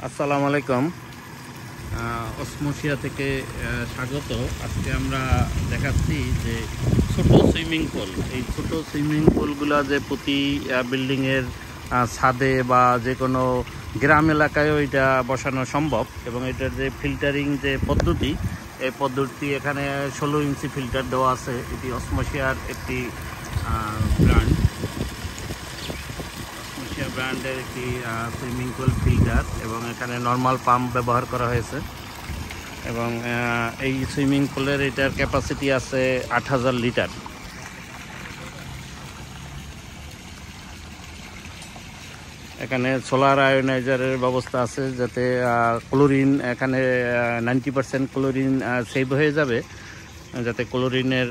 আসসালামু আলাইকুম। অসমোসিয়া থেকে স্বাগত। আজকে আমরা দেখাচ্ছি যে ছোট সুইমিং পুল, এই ছোট সুইমিং পুলগুলো যে প্রতি বিল্ডিংয়ের ছাদে বা যে কোনো গ্রাম এলাকায়ও এটা বসানো সম্ভব, এবং এটার যে ফিল্টারিং যে পদ্ধতি, এই পদ্ধতি এখানে 16 ইঞ্চি ফিল্টার দেওয়া আছে। এটি অসমোসিয়ার একটি ব্র্যান্ড, ব্র্যান্ডের একটি সুইমিং পুল ফিল্টার, এবং এখানে নর্মাল পাম্প ব্যবহার করা হয়েছে। এবং এই সুইমিং পুলের এটার ক্যাপাসিটি আছে 8000 লিটার। এখানে সোলার আয়োনাইজারের ব্যবস্থা আছে, যাতে ক্লোরিন এখানে 90% ক্লোরিন সেভ হয়ে যাবে, যাতে ক্লোরিনের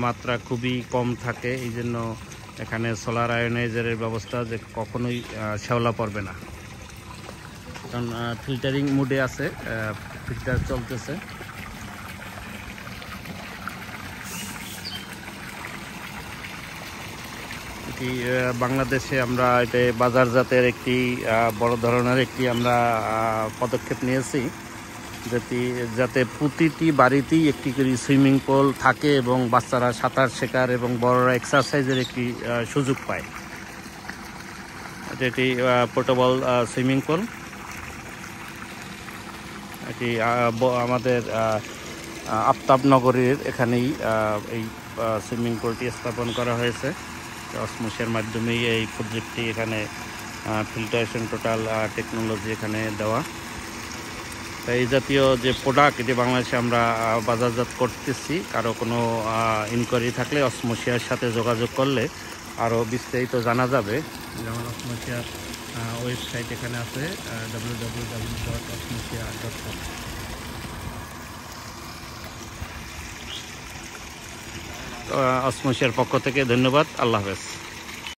মাত্রা খুবই কম থাকে। এই জন্য এখানে সোলার আয়োনাইজারের ব্যবস্থা, যে কখনোই শ্যাওলা পড়বে না। কারণ ফিল্টারিং মোডে আছে, ফিল্টার চলতেছে। এটি বাংলাদেশে আমরা এটা বাজারজাতের একটি বড় ধরনের একটি আমরা পদক্ষেপ নিয়েছি, যাতে প্রতিটি বাড়িতেই একটি করে সুইমিং পুল থাকে এবং বাচ্চারা সাঁতার শেখার এবং বড়রা এক্সারসাইজের একটি সুযোগ পায়। এটি পোর্টেবল সুইমিং পুল। এটি আমাদের আফতাবনগরের এখানেই এই সুইমিং পুলটি স্থাপন করা হয়েছে। অসমোসিয়ার মাধ্যমেই এই প্রজেক্টটি এখানে ফিল্টারেশন টোটাল টেকনোলজি এখানে দেওয়া। এই জাতীয় যে প্রোডাক্ট, এটি বাংলাদেশে আমরা বাজারজাত করতেছি। কারো কোনো ইনকোয়ারি থাকলে অসমোসিয়ার সাথে যোগাযোগ করলে আরও বিস্তারিত জানা যাবে। যেমন অসমোসিয়ার ওয়েবসাইট এখানে আছে, www.osmosia.com। অসমোসিয়ার পক্ষ থেকে ধন্যবাদ। আল্লাহ হাফেজ।